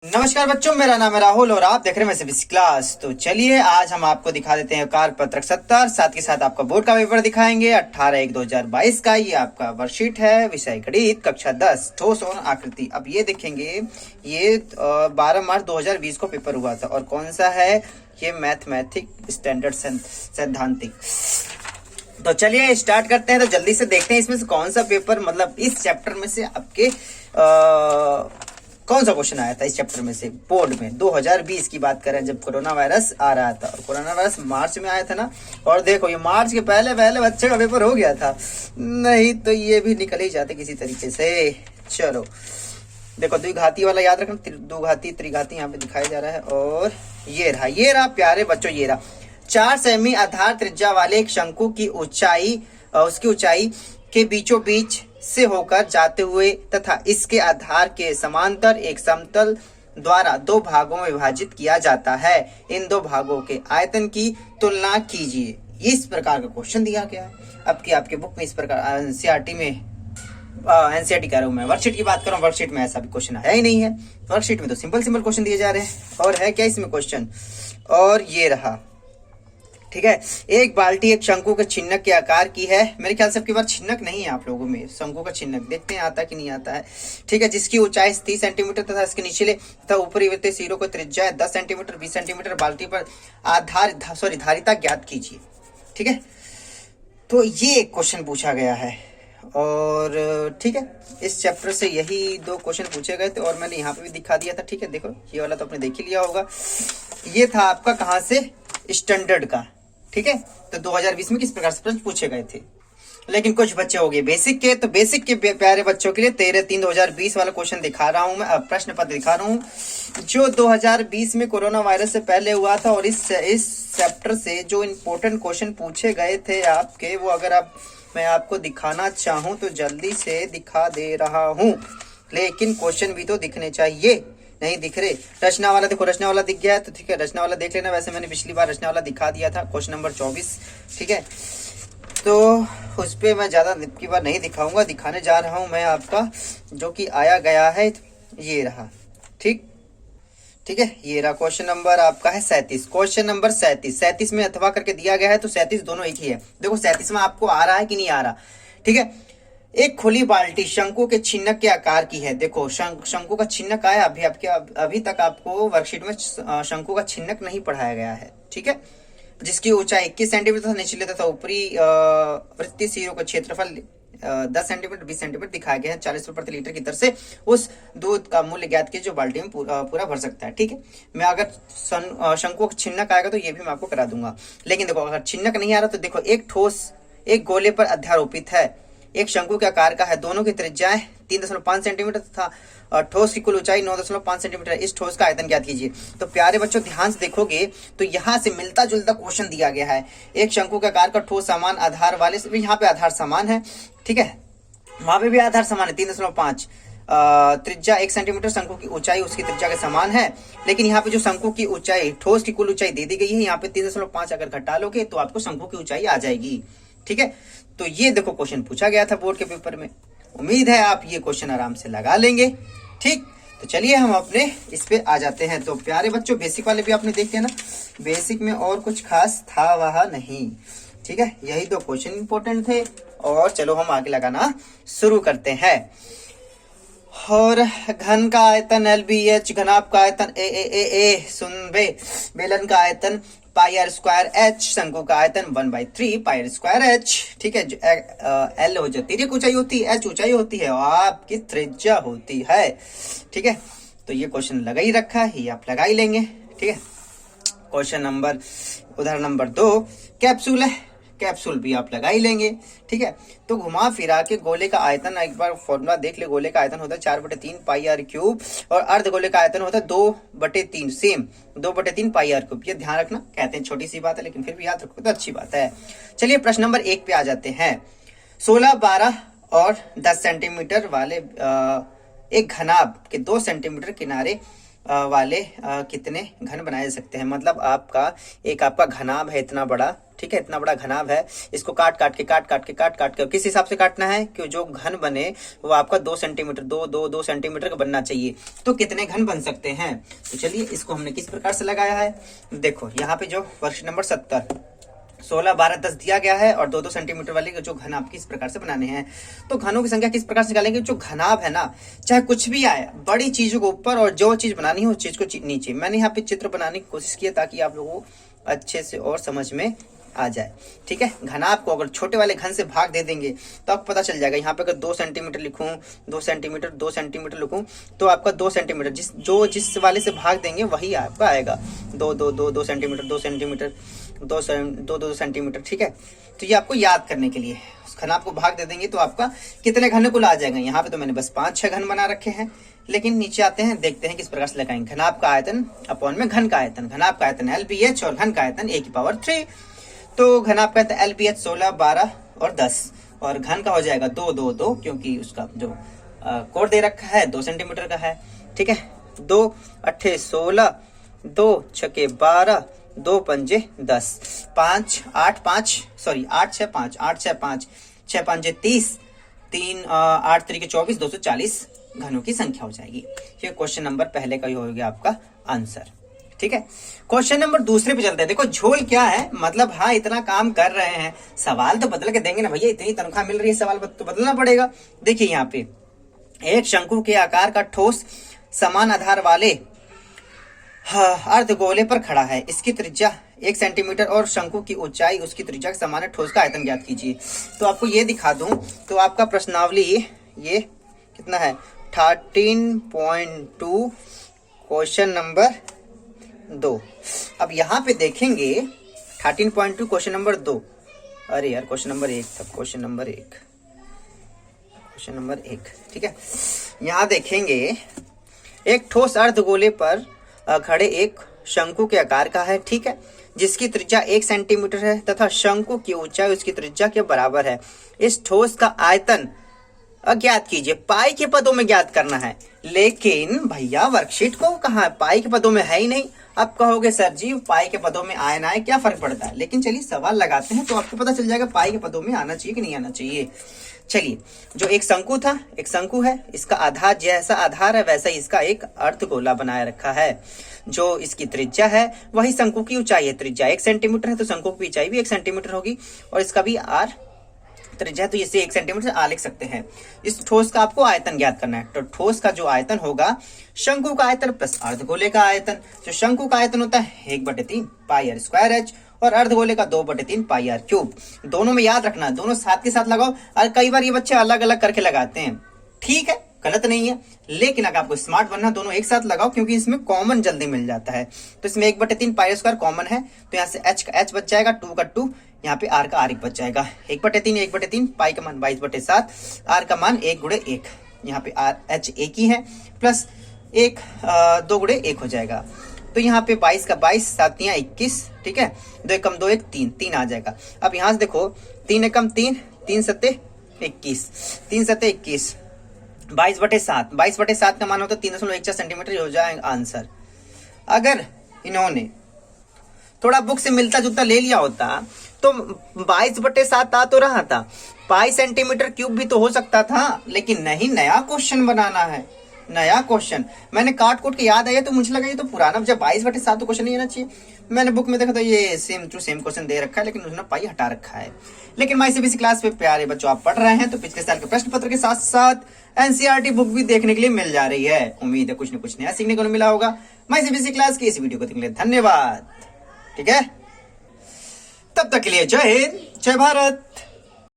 नमस्कार बच्चों, मेरा नाम है राहुल और आप देख रहे हैं मैं क्लास। तो चलिए आज हम आपको दिखा देते हैं कार्य पत्रक 70, साथ के साथ आपका बोर्ड का पेपर दिखाएंगे 18/1/2022 का। ये आपका वर्कशीट है, विषय गणित, कक्षा 10, ठोस और आकृति। अब ये देखेंगे, ये 12 मार्च 2020 को पेपर हुआ था और कौन सा है ये, मैथमेटिक स्टैंडर्ड सैद्धांतिक। तो चलिए स्टार्ट करते हैं। तो जल्दी से देखते हैं इसमें से कौन सा पेपर, मतलब इस चैप्टर में से आपके कौन सा क्वेश्चन आया था इस चैप्टर में से बोर्ड में। 2020 की बात करें जब कोरोना वायरस आ रहा था, और कोरोना वायरस मार्च में आया था ना। और देखो ये मार्च के पहले पहले बच्चे का पेपर हो गया था, नहीं तो ये भी निकल ही जाते किसी तरीके से। चलो देखो, द्विघाती वाला याद रखना, द्विघाती त्रिघाती यहाँ पे दिखाया जा रहा है। और ये रहा प्यारे बच्चों, ये रहा 4 सेमी आधार त्रिज्या वाले एक शंकु की ऊंचाई, उसकी ऊंचाई के बीचों बीच से होकर जाते हुए तथा इसके आधार के समांतर एक समतल द्वारा 2 भागों में विभाजित किया जाता है। इन 2 भागों के आयतन की तुलना कीजिए। इस प्रकार का क्वेश्चन दिया गया है आपके बुक में। इस प्रकार एनसीईआरटी में, एनसीईआरटी कह रहा हूं मैं, वर्कशीट की बात कर रहा हूं। वर्कशीट में ऐसा भी क्वेश्चन है ही नहीं है। वर्कशीट में तो सिंपल क्वेश्चन दिए जा रहे हैं। और है क्या इसमें क्वेश्चन, और ये रहा, ठीक है। एक बाल्टी एक शंकु के छिन्नक के आकार की है। मेरे ख्याल से आपके पास छिन्नक नहीं है आप लोगों में, शंकु का छिन्नक देखते हैं आता कि नहीं आता है, ठीक है। जिसकी ऊंचाई 30 सेंटीमीटर तथा इसके निचले तथा ऊपरी वृत्तीय सिरों को त्रिज्या 10 सेंटीमीटर 20 सेंटीमीटर बाल्टी पर धारिता ज्ञात कीजिए, ठीक है। तो ये एक क्वेश्चन पूछा गया है और ठीक है, इस चैप्टर से यही 2 क्वेश्चन पूछे गए थे और मैंने यहाँ पे भी दिखा दिया था, ठीक है। देखो ये वाला तो आपने देख ही लिया होगा। ये था आपका कहाँ से, स्टैंडर्ड का, ठीक है। तो 2020 में किस प्रकार से प्रश्न पूछे गए थे। लेकिन कुछ बच्चे हो गए बेसिक के, तो बेसिक के प्यारे बच्चों के लिए 13/3/2020 वाला क्वेश्चन दिखा रहा हूं मैं, प्रश्न पत्र दिखा रहा हूं जो 2020 में कोरोना वायरस से पहले हुआ था। और इस चैप्टर से जो इंपॉर्टेंट क्वेश्चन पूछे गए थे आपके, वो अगर मैं आपको दिखाना चाहूं तो जल्दी से दिखा दे रहा हूं, लेकिन क्वेश्चन भी तो दिखने चाहिए, नहीं दिख रहे। रचना वाला देखो, रचना वाला दिख गया है तो ठीक है, रचना वाला देख लेना। वैसे मैंने पिछली बार रचना वाला दिखा दिया था, क्वेश्चन नंबर 24, ठीक है। तो उस पर मैं ज्यादा की बार नहीं दिखाऊंगा, दिखाने जा रहा हूं मैं आपका जो कि आया गया है, ये रहा, ठीक है। ये रहा क्वेश्चन नंबर आपका है 37, क्वेश्चन नंबर 37 में अथवा करके दिया गया है, तो 37 दोनों एक ही है। देखो 37 में आपको आ रहा है कि नहीं आ रहा, ठीक है। एक खुली बाल्टी शंकु के छिन्नक के आकार की है। देखो शंकु का छिन्नक आया, अभी तक आपको वर्कशीट में शंकु का छिन्नक नहीं पढ़ाया गया है, ठीक है। जिसकी ऊंचाई 21 सेंटीमीटर तथा निचले तथा ऊपरी वृत्तीय सिरों का क्षेत्रफल 10 सेंटीमीटर 20 सेंटीमीटर दिखाया गया है। 40 रुपए प्रति लीटर की दर से उस दूध का मूल्य ज्ञात कीजिए जो बाल्टी में पूरा भर सकता है, ठीक है। मैं अगर शंकु का छिन्नक आएगा तो ये भी मैं आपको करा दूंगा। लेकिन देखो अगर छिन्नक नहीं आ रहा तो देखो, एक ठोस एक गोले पर अध्यारोपित है, एक शंकु के आकार का है, दोनों की त्रिज्याएं 3.5 सेंटीमीटर तथा ठोस की कुल ऊंचाई 9.5 सेंटीमीटर। इस ठोस का आयतन ज्ञात कीजिए। तो प्यारे बच्चों ध्यान से देखोगे तो यहाँ से मिलता जुलता क्वेश्चन दिया गया है। एक शंकु के आकार का ठोस समान आधार वाले, यहाँ पे आधार समान है, ठीक है, वहां पे भी आधार समान है 3.5, त्रिज्या 1 सेंटीमीटर, शंकु की ऊंचाई उसकी त्रिज्या के समान है। लेकिन यहाँ पे जो शंकु की ऊंचाई, ठोस की कुल ऊंचाई दे दी गई है, यहाँ पे 3.5 अगर घटा लोगे तो आपको शंकु की ऊंचाई आ जाएगी, ठीक है। तो ये देखो क्वेश्चन पूछा गया था बोर्ड के पेपर में। उम्मीद है आप ये क्वेश्चन आराम से लगा लेंगे, ठीक। तो चलिए हम अपने इस पे आ जाते हैं। तो प्यारे बच्चों बेसिक वाले भी आपने देखे ना, बेसिक में और कुछ खास था वह नहीं, ठीक है। यही 2 क्वेश्चन इंपॉर्टेंट थे और चलो हम आगे लगाना शुरू करते हैं। और घन का आयतन LBH, घनाभ का आयतन ए सुन बे, बेलन का आयतन πr² h, शंकु का आयतन 1/3 πr² h, ठीक है। L हो जाती है ऊंचाई होती है, h ऊंचाई होती है और आपकी त्रिज्या होती है, ठीक है। तो ये क्वेश्चन लगा ही रखा है, ये आप लगा ही लेंगे, ठीक है। क्वेश्चन नंबर, उदाहरण नंबर 2 कैप्सूल है, कैप्सूल भी आप लगा ही लेंगे, ठीक है। तो घुमा फिरा के गोले का आयतन, एक बार फॉर्मूला देख ले, गोले का आयतन होता है 4/3 πr³ और अर्ध गोले का आयतन होता है 2/3, सेम 2/3 πr³। ये ध्यान रखना, कहते हैं छोटी सी बात है लेकिन फिर भी याद रखो तो अच्छी बात है। चलिए प्रश्न नंबर 1 पे आ जाते हैं। 16, 12 और 10 सेंटीमीटर वाले एक घनाभ के 2 सेंटीमीटर किनारे वाले कितने घन बनाए जा सकते हैं। मतलब आपका घनाभ है इतना बड़ा, ठीक है, इतना बड़ा घनाभ है, इसको काट काट के किस हिसाब से काटना है कि जो घन बने वो आपका 2 सेंटीमीटर 2 सेंटीमीटर का बनना चाहिए। तो कितने घन बन सकते हैं, तो चलिए इसको हमने किस प्रकार से लगाया है। देखो यहाँ पे जो वर्कशीट नंबर 70 16, 12, 10 दिया गया है और 2 सेंटीमीटर वाले जो घन आपकी इस प्रकार से बनाने हैं। तो घनों की संख्या किस प्रकार से निकालेंगे, जो घनाभ है ना, चाहे कुछ भी आए, बड़ी चीजों को ऊपर और जो चीज बनानी है उस चीज को नीचे। मैंने यहाँ पे चित्र बनाने की कोशिश की ताकि आप लोगों को अच्छे से और समझ में आ जाए, ठीक है। घनाभ को अगर छोटे वाले घन से भाग दे देंगे तो आपको पता चल जाएगा। यहाँ पे अगर 2 सेंटीमीटर लिखूं, 2 सेंटीमीटर लिखूं तो आपका 2 सेंटीमीटर जिस वाले से भाग देंगे वही आपका आएगा। 2 सेंटीमीटर 2 सेंटीमीटर 2 सेंटीमीटर, ठीक है। तो ये आपको याद करने के लिए उस घनाभ को भाग दे देंगे तो आपका कितने घन कुल आ जाएगा। यहाँ पे तो मैंने बस 5-6 घन बना रखे हैं, लेकिन नीचे आते हैं, देखते हैं किस प्रकार से लगाएंगे। घनाभ का आयतन अपॉन में घन का आयतन, घनाभ का आयतन LBH और घन का आयतन A⁻3। तो घनाभ का आयतन LBH 16, 12 और 10 और घन का हो जाएगा 2 क्योंकि उसका जो कोण दे रखा है 2 सेंटीमीटर का है, ठीक है। 2 8 16, 2 6 12, 2 5 10, 5 8 5 सॉरी 8 6 5 8 6 5 6 5 30, 3 8 3 24, 240 घनों की संख्या हो जाएगी। ये क्वेश्चन नंबर पहले का ही हो गया आपका आंसर, ठीक है। क्वेश्चन नंबर दूसरे पे चलते हैं। देखो झोल क्या है, मतलब हाँ इतना काम कर रहे हैं, सवाल तो बदल के देंगे ना भैया, इतनी तनख्वाह मिल रही है, सवाल तो बदलना पड़ेगा। देखिए यहाँ पे एक शंकु के आकार का ठोस समान आधार वाले अर्धगोले पर खड़ा है, इसकी त्रिज्या 1 सेंटीमीटर और शंकु की ऊंचाई उसकी त्रिज्या के समान है, ठोस का आयतन ज्ञात कीजिए। तो आपको ये दिखा दूं तो आपका प्रश्नावली ये कितना है 13.2 क्वेश्चन नंबर 2। अब यहाँ पे देखेंगे 13.2 क्वेश्चन नंबर 2, अरे यार क्वेश्चन नंबर 1 था, क्वेश्चन नंबर 1, ठीक है। यहाँ देखेंगे एक ठोस अर्धगोले पर खड़े एक शंकु के आकार का है, ठीक है, जिसकी त्रिज्या 1 सेंटीमीटर है तथा शंकु की ऊंचाई उसकी त्रिज्या के बराबर है। इस ठोस का आयतन अज्ञात कीजिए, पाई के पदों में ज्ञात करना है। लेकिन भैया वर्कशीट को कहाँ, पाई के पदों में है ही नहीं। अब कहोगे सर जी पाई के पदों में आए ना आए क्या फर्क पड़ता है, लेकिन चलिए सवाल लगाते हैं तो आपको पता चल जाएगा पाई के पदों में आना चाहिए कि नहीं आना चाहिए। चलिए जो एक शंकु है, इसका आधार जैसा आधार है वैसा ही इसका एक अर्धगोला बनाए रखा है। जो इसकी त्रिज्या है वही शंकु की ऊंचाई है, त्रिज्या 1 सेंटीमीटर है तो शंकु की ऊंचाई भी 1 सेंटीमीटर होगी और इसका भी r त्रिज्या, तो इसे 1 सेंटीमीटर आ लिख सकते हैं। इस ठोस का आपको आयतन ज्ञात करना है, तो ठोस का जो आयतन होगा शंकु का आयतन प्लस अर्धगोले का आयतन। जो शंकु का आयतन होता है 1/3 पाई r स्क्वायर h और अर्धगोले का 2/3 पाई r क्यूब। दोनों में याद रखना, दोनों साथ के साथ लगाओ। और कई बार ये बच्चे अलग अलग करके लगाते हैं, ठीक है, गलत नहीं है, लेकिन अगर आपको स्मार्ट बनना दोनों एक साथ लगाओ क्योंकि इसमें कॉमन जल्दी मिल जाता है। तो इसमें 1/3 पाई स्क्वायर कॉमन है तो यहाँ से h का h बच जाएगा, 2 का 2, यहाँ पे r का r बच जाएगा। 1/3 पाई का मान 22/7, r का मान 1/1, यहाँ पे h एक ही है प्लस 1 2/1 हो जाएगा। तो यहाँ पे 22 का 22, 7 तियां 21, ठीक है, 2 एकम 2 1 3 आ जाएगा। अब यहाँ से देखो 3 एकम 3, 3 सत्ते 21, 3 सत्ते 21, 22/7 का मान होता है 3.14 सेंटीमीटर, हो जाएगा आंसर। अगर इन्होंने थोड़ा बुक से मिलता जुलता ले लिया होता तो 22/7 आ तो रहा था, पाई सेंटीमीटर क्यूब भी तो हो सकता था, लेकिन नहीं, नया क्वेश्चन बनाना है, नया क्वेश्चन। मैंने काट कूट के याद आया तो मुझे लगा ये तो पुराना, जब 22/7 तो क्वेश्चन नहीं आना चाहिए। मैंने बुक में देखा तो ये सेम टू सेम क्वेश्चन दे रखा है, लेकिन उसने पाई हटा रखा है। लेकिन माई सीबीएसई क्लास पे प्यारे बच्चों आप पढ़ रहे हैं तो पिछले साल के प्रश्न पत्र के साथ साथ एनसीईआरटी बुक भी देखने के लिए मिल जा रही है। उम्मीद है कुछ न कुछ नया सीखने को मिला होगा। माई सीबीएसई क्लास की इस वीडियो को देखने के लिए धन्यवाद, ठीक है। तब तक के लिए जय हिंद, जय भारत।